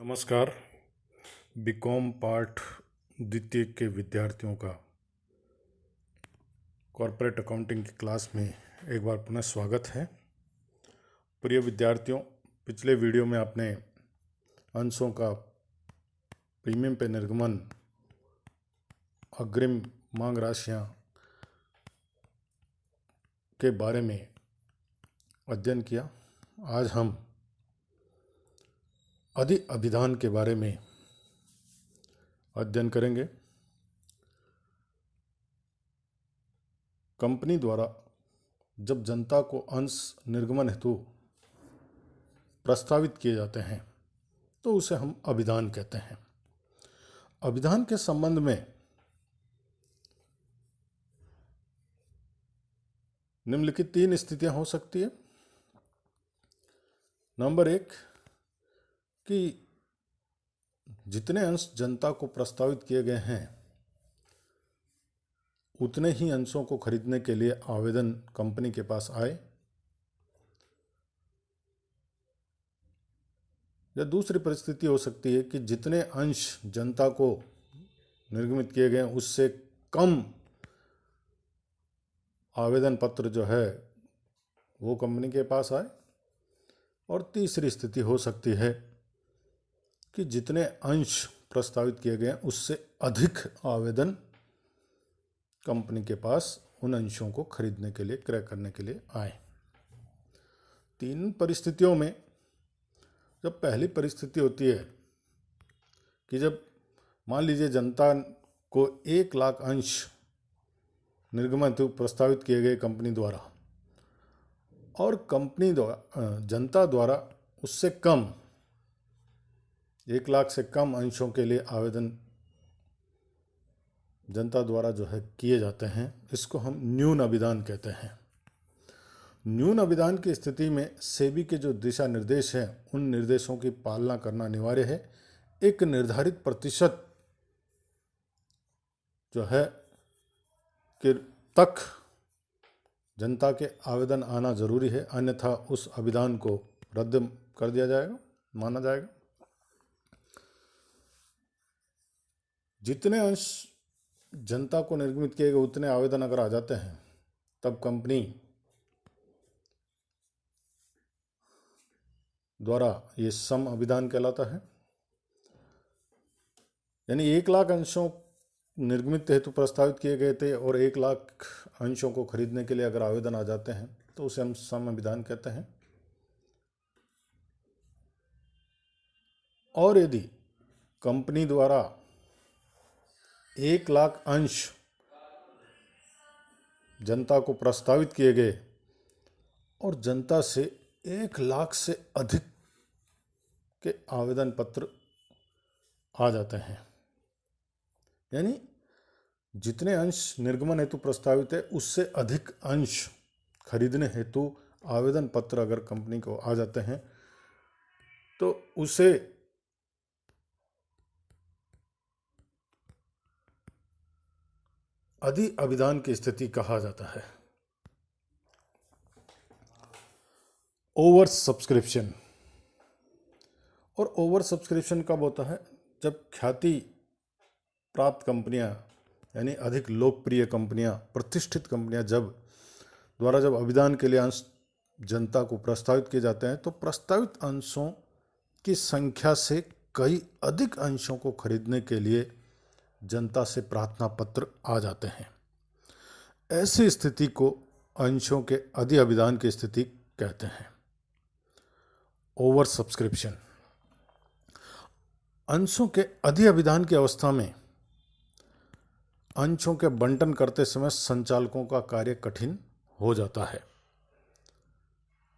नमस्कार। BCom part द्वितीय के विद्यार्थियों का कॉर्पोरेट अकाउंटिंग की क्लास में एक बार पुनः स्वागत है। प्रिय विद्यार्थियों, पिछले वीडियो में आपने अंशों का प्रीमियम पे निर्गमन, अग्रिम मांग राशियां के बारे में अध्ययन किया। आज हम अधि अभिधान के बारे में अध्ययन करेंगे। कंपनी द्वारा जब जनता को अंश निर्गमन हेतु प्रस्तावित किए जाते हैं तो उसे हम अभिधान कहते हैं। अभिधान के संबंध में निम्नलिखित 3 स्थितियां हो सकती है। नंबर 1 कि जितने अंश जनता को प्रस्तावित किए गए हैं उतने ही अंशों को खरीदने के लिए आवेदन कंपनी के पास आए, या दूसरी परिस्थिति हो सकती है कि जितने अंश जनता को निर्गमित किए गए उससे कम आवेदन पत्र जो है वो कंपनी के पास आए, और तीसरी स्थिति हो सकती है कि जितने अंश प्रस्तावित किए गए उससे अधिक आवेदन कंपनी के पास उन अंशों को खरीदने के लिए, क्रय करने के लिए आए। 3 परिस्थितियों में जब पहली परिस्थिति होती है कि जब मान लीजिए जनता को 1 लाख अंश निर्गमन प्रस्तावित किए गए कंपनी द्वारा, और कंपनी द्वारा जनता द्वारा उससे कम 1 लाख से कम अंशों के लिए आवेदन जनता द्वारा जो है किए जाते हैं, इसको हम न्यून अभिधान कहते हैं। न्यून अभिधान की स्थिति में सेबी के जो दिशा निर्देश हैं उन निर्देशों की पालना करना अनिवार्य है। एक निर्धारित प्रतिशत जो है कि तक जनता के आवेदन आना जरूरी है, अन्यथा उस अभिधान को रद्द कर दिया जाएगा, माना जाएगा। जितने अंश जनता को निर्गमित किए गए उतने आवेदन अगर आ जाते हैं तब कंपनी द्वारा ये सम अभिधान कहलाता है। यानी 1 लाख अंशों निर्गमित हेतु प्रस्तावित किए गए थे और 1 लाख अंशों को खरीदने के लिए अगर आवेदन आ जाते हैं तो उसे हम सम अभिधान कहते हैं। और यदि कंपनी द्वारा 1 लाख अंश जनता को प्रस्तावित किए गए और जनता से 1 लाख से अधिक के आवेदन पत्र आ जाते हैं, यानी जितने अंश निर्गमन हेतु प्रस्तावित है उससे अधिक अंश खरीदने हेतु आवेदन पत्र अगर कंपनी को आ जाते हैं तो उसे अधि अभिधान की स्थिति कहा जाता है। ओवर सब्सक्रिप्शन, और ओवर सब्सक्रिप्शन कब होता है? जब ख्याति प्राप्त कंपनियां यानी अधिक लोकप्रिय कंपनियां, प्रतिष्ठित कंपनियां जब अभिधान के लिए अंश जनता को प्रस्तावित किए जाते हैं तो प्रस्तावित अंशों की संख्या से कई अधिक अंशों को खरीदने के लिए जनता से प्रार्थना पत्र आ जाते हैं। ऐसी स्थिति को अंशों के अधि अभिधान की स्थिति कहते हैं। Over subscription. अंशों के अधि अभिधान की अवस्था में अंशों के बंटन करते समय संचालकों का कार्य कठिन हो जाता है,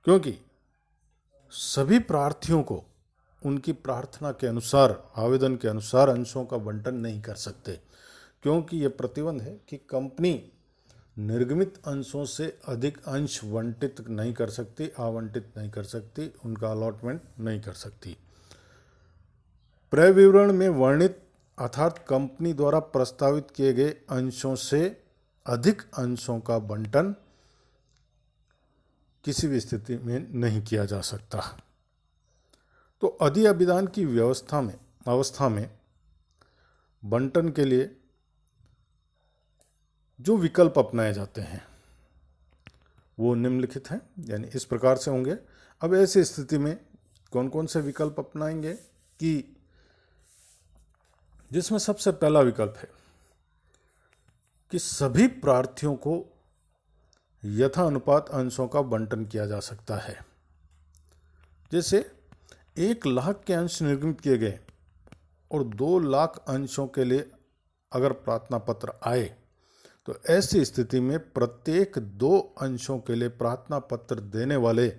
क्योंकि सभी प्रार्थियों को उनकी प्रार्थना के अनुसार, आवेदन के अनुसार अंशों का बंटन नहीं कर सकते, क्योंकि यह प्रतिबंध है कि कंपनी निर्गमित अंशों से अधिक अंश आवंटित नहीं कर सकती, उनका अलॉटमेंट नहीं कर सकती। क्रय विवरण में वर्णित अर्थात कंपनी द्वारा प्रस्तावित किए गए अंशों से अधिक अंशों का बंटन किसी भी स्थिति में नहीं किया जा सकता। तो अधिअभिदान की अवस्था में बंटन के लिए जो विकल्प अपनाए जाते हैं वो निम्नलिखित हैं, यानी इस प्रकार से होंगे। अब ऐसी स्थिति में कौन कौन से विकल्प अपनाएंगे कि जिसमें सबसे पहला विकल्प है कि सभी प्रार्थियों को यथानुपात अंशों का बंटन किया जा सकता है। जैसे 1,00,000 के अंश निर्गमित किए गए और 2,00,000 अंशों के लिए अगर प्रार्थना पत्र आए तो ऐसी स्थिति में प्रत्येक 2 अंशों के लिए प्रार्थना पत्र देने वाले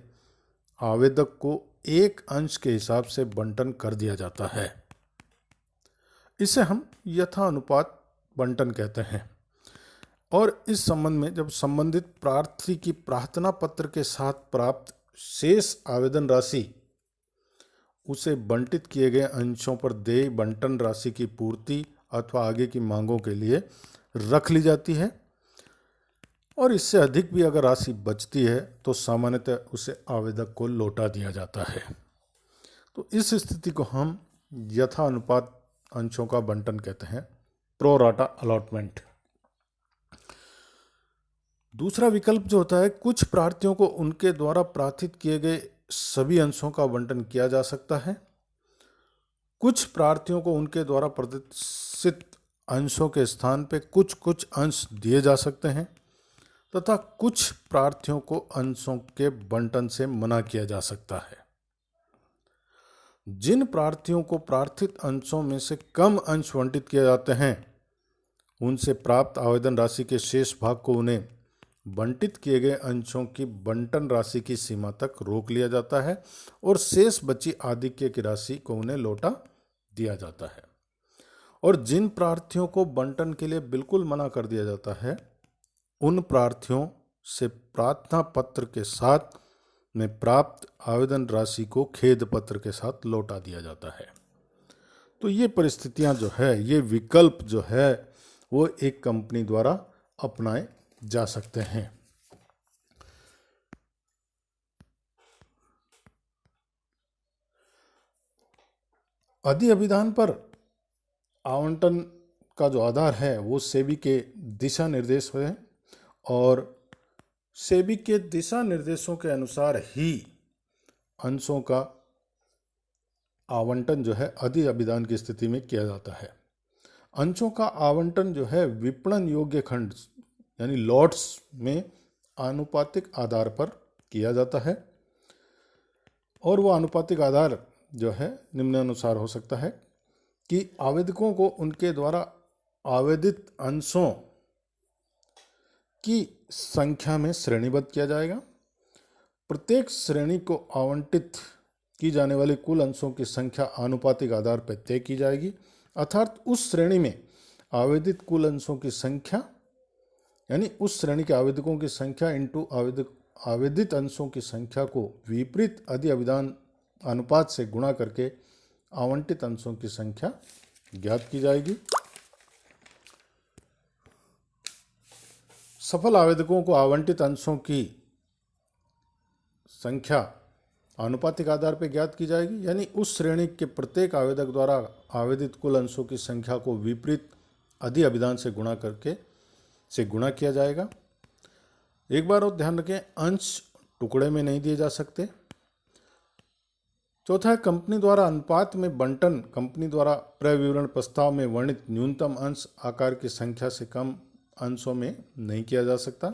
आवेदक को 1 अंश के हिसाब से बंटन कर दिया जाता है। इसे हम यथानुपात बंटन कहते हैं। और इस संबंध में जब संबंधित प्रार्थी की प्रार्थना पत्र के साथ प्राप्त शेष आवेदन राशि उसे बंटित किए गए अंशों पर देय बंटन राशि की पूर्ति अथवा आगे की मांगों के लिए रख ली जाती है, और इससे अधिक भी अगर राशि बचती है तो सामान्यतः उसे आवेदक को लौटा दिया जाता है। तो इस स्थिति को हम यथानुपात अंशों का बंटन कहते हैं, प्रो राटा अलॉटमेंट। दूसरा विकल्प जो होता है, कुछ प्रार्थियों को उनके द्वारा प्रार्थित किए गए सभी अंशों का बंटन किया जा सकता है। कुछ प्रार्थियों को उनके द्वारा प्रदर्शित अंशों के स्थान पे कुछ कुछ अंश दिए जा सकते हैं तथा कुछ प्रार्थियों को अंशों के बंटन से मना किया जा सकता है। जिन प्रार्थियों को प्रार्थित अंशों में से कम अंश बंटित किए जाते हैं उनसे प्राप्त आवेदन राशि के शेष भाग को उन्हें बंटित किए गए अंशों की बंटन राशि की सीमा तक रोक लिया जाता है और शेष बची आधिक्य की राशि को उन्हें लौटा दिया जाता है। और जिन प्रार्थियों को बंटन के लिए बिल्कुल मना कर दिया जाता है उन प्रार्थियों से प्रार्थना पत्र के साथ में प्राप्त आवेदन राशि को खेद पत्र के साथ लौटा दिया जाता है। तो ये परिस्थितियां जो है, ये विकल्प जो है वो एक कंपनी द्वारा अपनाए जा सकते हैं। अधिअभिदान पर आवंटन का जो आधार है वो सेबी के दिशा निर्देश हैं और सेबी के दिशा निर्देशों के अनुसार ही अंशों का आवंटन जो है अधिअभिदान की स्थिति में किया जाता है। अंशों का आवंटन जो है विपणन योग्य खंड यानी लॉट्स में आनुपातिक आधार पर किया जाता है और वह आनुपातिक आधार जो है निम्नानुसार हो सकता है कि आवेदकों को उनके द्वारा आवेदित अंशों की संख्या में श्रेणीबद्ध किया जाएगा। प्रत्येक श्रेणी को आवंटित की जाने वाली कुल अंशों की संख्या आनुपातिक आधार पर तय की जाएगी, अर्थात उस श्रेणी में आवेदित कुल अंशों की संख्या यानी उस श्रेणी के आवेदकों की संख्या इंटू आवेदित अंशों की संख्या को विपरीत अधिअभिदान अनुपात से गुणा करके आवंटित अंशों की संख्या ज्ञात की जाएगी। सफल आवेदकों को आवंटित अंशों की संख्या आनुपातिक आधार पर ज्ञात की जाएगी, यानी उस श्रेणी के प्रत्येक आवेदक द्वारा आवेदित कुल अंशों की संख्या को विपरीत अधिअभिदान से गुणा किया जाएगा। एक बार और ध्यान रखें, अंश टुकड़े में नहीं दिए जा सकते। चौथा है, कंपनी द्वारा अनुपात में बंटन कंपनी द्वारा प्रविवरण प्रस्ताव में वर्णित न्यूनतम अंश आकार की संख्या से कम अंशों में नहीं किया जा सकता।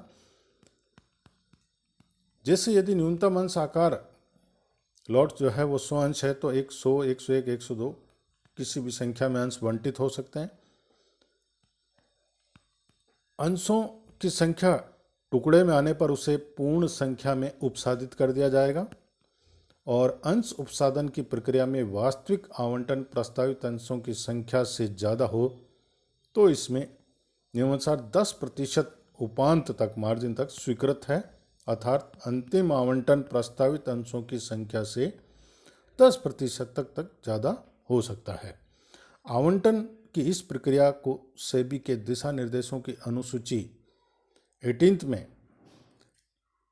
जैसे यदि न्यूनतम अंश आकार लॉट जो है वो 100 अंश है तो 100, 101, 102 किसी भी संख्या में अंश बंटित हो सकते हैं। अंशों की संख्या टुकड़े में आने पर उसे पूर्ण संख्या में उपसादित कर दिया जाएगा और अंश उपसादन की प्रक्रिया में वास्तविक आवंटन प्रस्तावित अंशों की संख्या से ज़्यादा हो तो इसमें नियमानुसार 10% उपांत तक मार्जिन तक स्वीकृत है, अर्थात अंतिम आवंटन प्रस्तावित अंशों की संख्या से 10% तक ज़्यादा हो सकता है। आवंटन की इस प्रक्रिया को सेबी के दिशा निर्देशों की अनुसूची 18 में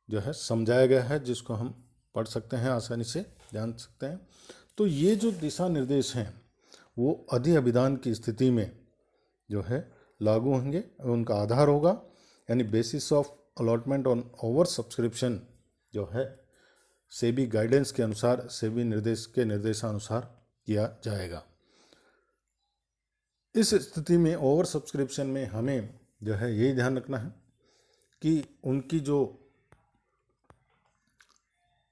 जो है समझाया गया है, जिसको हम पढ़ सकते हैं, आसानी से जान सकते हैं। तो ये जो दिशा निर्देश हैं वो अधिअभिधान की स्थिति में जो है लागू होंगे, उनका आधार होगा, यानी basis of allotment on over subscription जो है सेबी गाइडेंस के अनुसार, सेबी निर्देश के निर्देशानुसार किया जाएगा। इस स्थिति में ओवर सब्सक्रिप्शन में हमें जो है यही ध्यान रखना है कि उनकी जो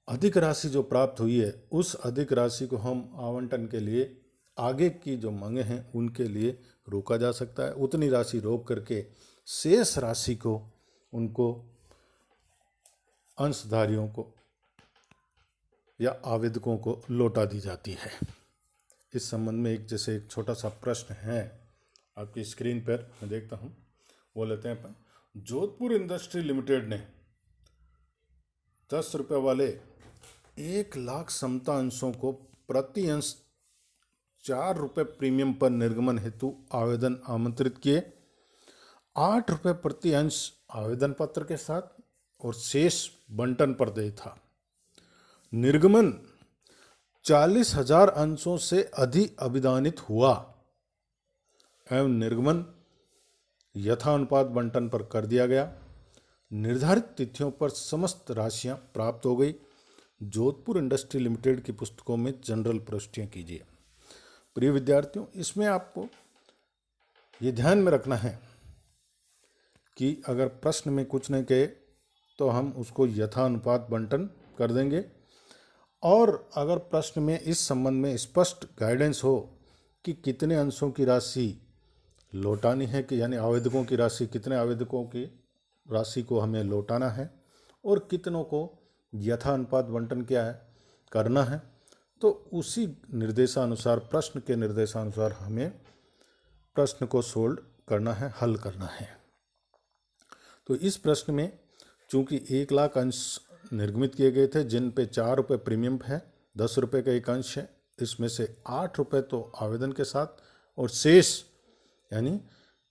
अधिक राशि जो प्राप्त हुई है उस अधिक राशि को हम आवंटन के लिए आगे की जो मांगे हैं उनके लिए रोका जा सकता है। उतनी राशि रोक करके शेष राशि को उनको अंशधारियों को या आवेदकों को लौटा दी जाती है। इस संबंध में जैसे एक छोटा सा प्रश्न है आपकी स्क्रीन पर, मैं देखता हूँ, वो लेते हैं अपन। जोधपुर इंडस्ट्री लिमिटेड ने 10 रुपये वाले 1 लाख समता अंशों को प्रति अंश 4 रुपये प्रीमियम पर निर्गमन हेतु आवेदन आमंत्रित किए। 8 रुपये प्रति अंश आवेदन पत्र के साथ और शेष बंटन पर देय था। निर्गमन 40,000 अंशों से अधिक अभिदानित हुआ एवं निर्गमन यथानुपात बंटन पर कर दिया गया। निर्धारित तिथियों पर समस्त राशियां प्राप्त हो गई। जोधपुर इंडस्ट्री लिमिटेड की पुस्तकों में जनरल प्रविष्टियां कीजिए। प्रिय विद्यार्थियों, इसमें आपको ये ध्यान में रखना है कि अगर प्रश्न में कुछ नहीं कहे तो हम उसको यथानुपात बंटन कर देंगे, और अगर प्रश्न में इस संबंध में स्पष्ट गाइडेंस हो कि कितने अंशों की राशि लौटानी है, कि यानी आवेदकों की राशि, कितने आवेदकों की राशि को हमें लौटाना है और कितनों को यथानुपात बंटन क्या है करना है, तो उसी निर्देशानुसार, प्रश्न के निर्देशानुसार हमें प्रश्न को सोल्व करना है, हल करना है। तो इस प्रश्न में चूंकि 1 लाख अंश निर्गमित किए गए थे जिन पे 4 रुपये प्रीमियम है, 10 रुपये का एक अंश है, इसमें से 8 रुपये तो आवेदन के साथ और शेष यानी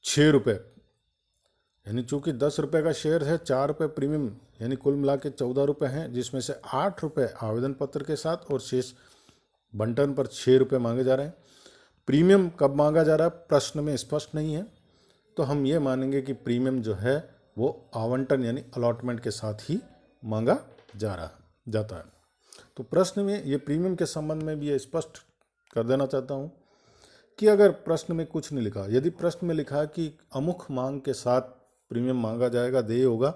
6 रुपये, यानी चूंकि 10 रुपये का शेयर है, 4 रुपये प्रीमियम, यानी कुल मिला के 14 रुपये हैं, जिसमें से 8 रुपये आवेदन पत्र के साथ और शेष बंटन पर 6 रुपये मांगे जा रहे हैं। प्रीमियम कब मांगा जा रहा है प्रश्न में स्पष्ट नहीं है, तो हम ये मानेंगे कि प्रीमियम जो है वो आवंटन यानी अलॉटमेंट के साथ ही मांगा जाता है। तो प्रश्न में ये प्रीमियम के संबंध में भी ये स्पष्ट कर देना चाहता हूँ कि अगर प्रश्न में कुछ नहीं लिखा, यदि प्रश्न में लिखा है कि अमुख मांग के साथ प्रीमियम मांगा जाएगा, देय होगा,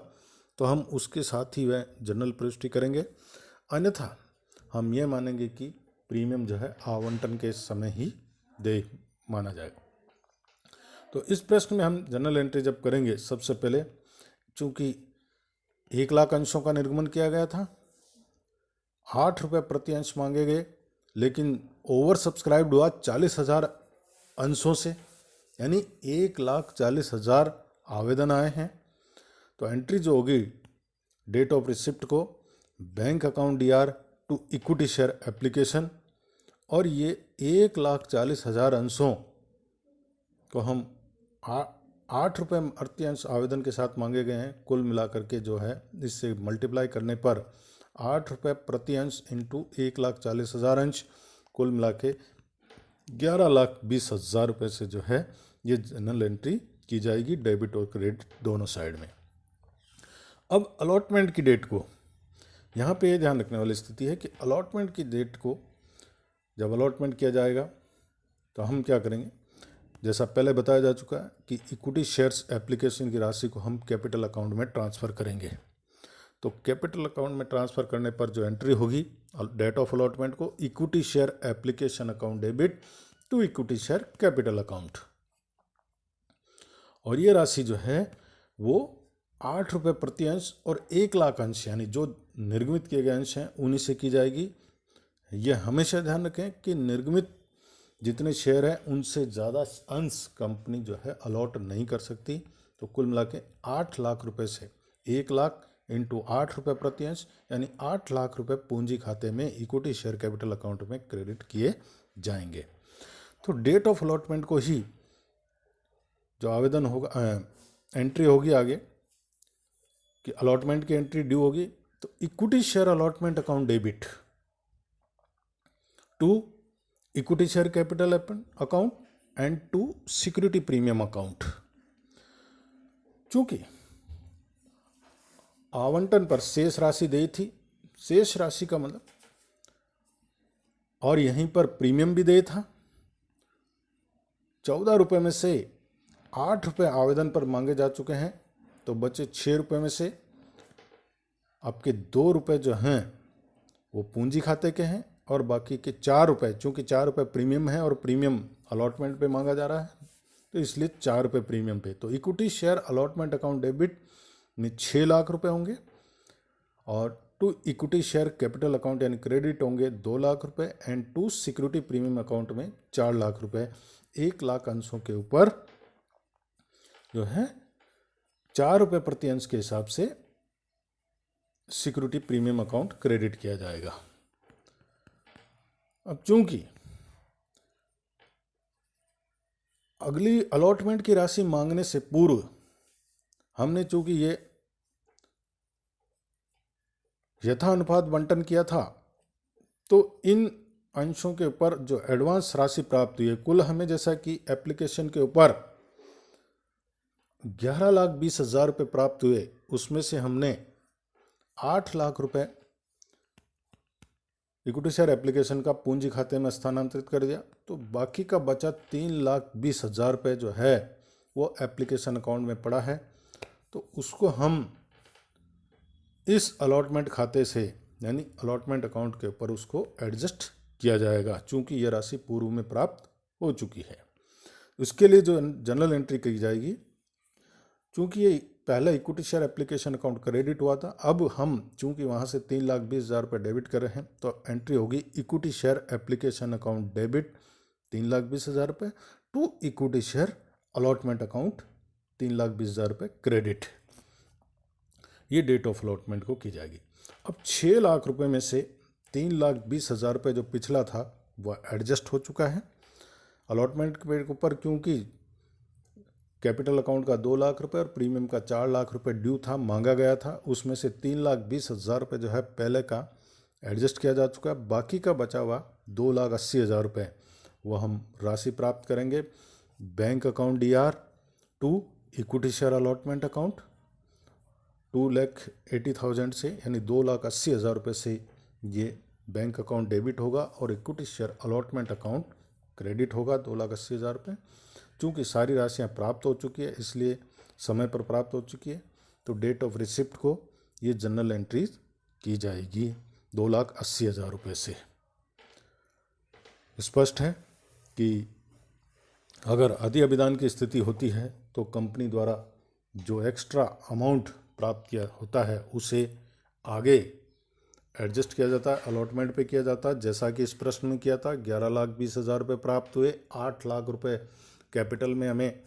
तो हम उसके साथ ही वह जनरल प्रविष्टि करेंगे। अन्यथा हम ये मानेंगे कि प्रीमियम जो है आवंटन के समय ही देय माना जाएगा। तो इस प्रश्न में हम जनरल एंट्री जब करेंगे, सबसे पहले चूंकि 1 लाख अंशों का निर्गमन किया गया था, 8 रुपये प्रति अंश मांगे गए, लेकिन ओवर सब्सक्राइब्ड हुआ 40,000 अंशों से, यानी 1,40,000 आवेदन आए हैं। तो एंट्री जो होगी डेट ऑफ रिसिप्ट को bank account DR to equity share application, और ये 1,40,000 अंशों को हम 8 रुपये प्रति अंश आवेदन के साथ मांगे गए हैं। कुल मिलाकर के जो है इससे मल्टीप्लाई करने पर 8 रुपये प्रति अंश इंटू 1,40,000 अंश, कुल मिला के 11,20,000 रुपये से जो है ये जनरल एंट्री की जाएगी, डेबिट और क्रेडिट दोनों साइड में। अब अलॉटमेंट की डेट को, यहाँ पे ये ध्यान रखने वाली स्थिति है कि अलॉटमेंट की डेट को जब अलॉटमेंट किया जाएगा तो हम क्या करेंगे, जैसा पहले बताया जा चुका है कि इक्विटी शेयर्स एप्लीकेशन की राशि को हम कैपिटल अकाउंट में ट्रांसफ़र करेंगे। तो कैपिटल अकाउंट में ट्रांसफ़र करने पर जो एंट्री होगी डेट ऑफ अलॉटमेंट को, equity share application account debit to equity share capital account, और ये राशि जो है वो 8 रुपये प्रति अंश और 1 लाख अंश, यानी जो निर्गमित किए गए अंश हैं उन्हीं से की जाएगी। ये हमेशा ध्यान रखें कि निर्गमित जितने शेयर हैं उनसे ज़्यादा अंश कंपनी जो है अलॉट नहीं कर सकती। तो कुल मिला के 8 लाख रुपए से 1 लाख इंटू 8 रुपये प्रति अंश, यानी 8 लाख रुपए पूंजी खाते में इक्विटी शेयर कैपिटल अकाउंट में क्रेडिट किए जाएंगे। तो डेट ऑफ अलॉटमेंट को ही जो आवेदन होगा, एंट्री होगी आगे कि अलॉटमेंट की एंट्री ड्यू होगी, तो equity share allotment account debit to equity share capital account and to security premium account. चूंकि आवंटन पर शेष राशि दी थी, शेष राशि का मतलब, और यहीं पर प्रीमियम भी दे था। 14 रुपये में से 8 रुपये आवेदन पर मांगे जा चुके हैं, तो बचे 6 रुपये में से आपके 2 रुपये जो हैं वो पूंजी खाते के हैं, और बाकी के 4 रुपये, चूँकि 4 रुपये प्रीमियम है और प्रीमियम अलॉटमेंट पे मांगा जा रहा है, तो इसलिए 4 रुपये प्रीमियम पे। तो equity share allotment account debit में 6 लाख रुपए होंगे, और to equity share capital account यानी क्रेडिट होंगे 2 लाख रुपए, and to security premium account में 4 लाख रुपए। 1 लाख अंशों के ऊपर जो है 4 रुपये प्रति अंश के हिसाब से सिक्योरिटी प्रीमियम अकाउंट क्रेडिट किया जाएगा। अब चूंकि अगली अलॉटमेंट की राशि मांगने से पूर्व हमने चूंकि ये यथानुपात बंटन किया था, तो इन अंशों के ऊपर जो एडवांस राशि प्राप्त हुई है, कुल हमें जैसा कि एप्लीकेशन के ऊपर 11,20,000 रुपये प्राप्त हुए, उसमें से हमने 8 लाख रुपए इक्विटी शेयर एप्लीकेशन का पूंजी खाते में स्थानांतरित कर दिया। तो बाकी का बचा 3,20,000 रुपये जो है वो एप्लीकेशन अकाउंट में पड़ा है, तो उसको हम इस अलॉटमेंट खाते से यानी अलॉटमेंट अकाउंट के ऊपर उसको एडजस्ट किया जाएगा, चूंकि यह राशि पूर्व में प्राप्त हो चुकी है। उसके लिए जो जनरल एंट्री की जाएगी, चूंकि ये पहले equity share application account credit हुआ था, अब हम चूंकि वहाँ से 3,20,000 रुपये डेबिट कर रहे हैं, तो एंट्री होगी equity share application account debit 3,20,000 रुपये to equity share allotment account 3,20,000 रुपये क्रेडिट। ये डेट ऑफ अलॉटमेंट को की जाएगी। अब 6 लाख रुपए में से 3,20,000 रुपये जो पिछला था वह एडजस्ट हो चुका है अलॉटमेंट के ऊपर, क्योंकि कैपिटल अकाउंट का 2 लाख रुपए और प्रीमियम का 4 लाख रुपए ड्यू था, मांगा गया था। उसमें से 3,20,000 रुपये जो है पहले का एडजस्ट किया जा चुका है। बाकी का बचा हुआ 2,80,000 रुपये वो हम राशि प्राप्त करेंगे bank account DR to equity share allotment account 2,80,000 से, यानी 2,80,000 रुपये से ये बैंक अकाउंट डेबिट होगा और equity share allotment account credit होगा 2,80,000 रुपये। चूँकि सारी राशियाँ प्राप्त हो चुकी है, इसलिए समय पर प्राप्त हो चुकी है, तो डेट ऑफ रिसिप्ट को ये जनरल एंट्री की जाएगी 2,80,000 रुपये से। स्पष्ट है कि अगर अधि अभिदान की स्थिति होती है तो कंपनी द्वारा जो एक्स्ट्रा अमाउंट प्राप्त किया होता है उसे आगे एडजस्ट किया जाता है, अलॉटमेंट पे किया जाता है, जैसा कि इस प्रश्न में किया था। 11,20,000 रुपये प्राप्त हुए, 8 लाख रुपये कैपिटल में हमें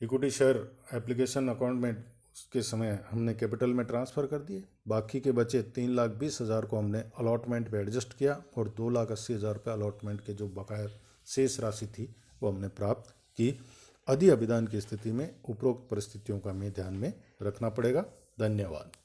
इक्विटी शेयर एप्लीकेशन अकाउंट में उसके समय हमने कैपिटल में ट्रांसफ़र कर दिए। बाकी के बचे 3,20,000 को हमने अलॉटमेंट पे एडजस्ट किया, और 2,80,000 रुपये अलॉटमेंट के जो बकाया शेष राशि थी वो हमने प्राप्त की। अधि अभिदान की स्थिति में उपरोक्त परिस्थितियों का हमें ध्यान में रखना पड़ेगा। धन्यवाद।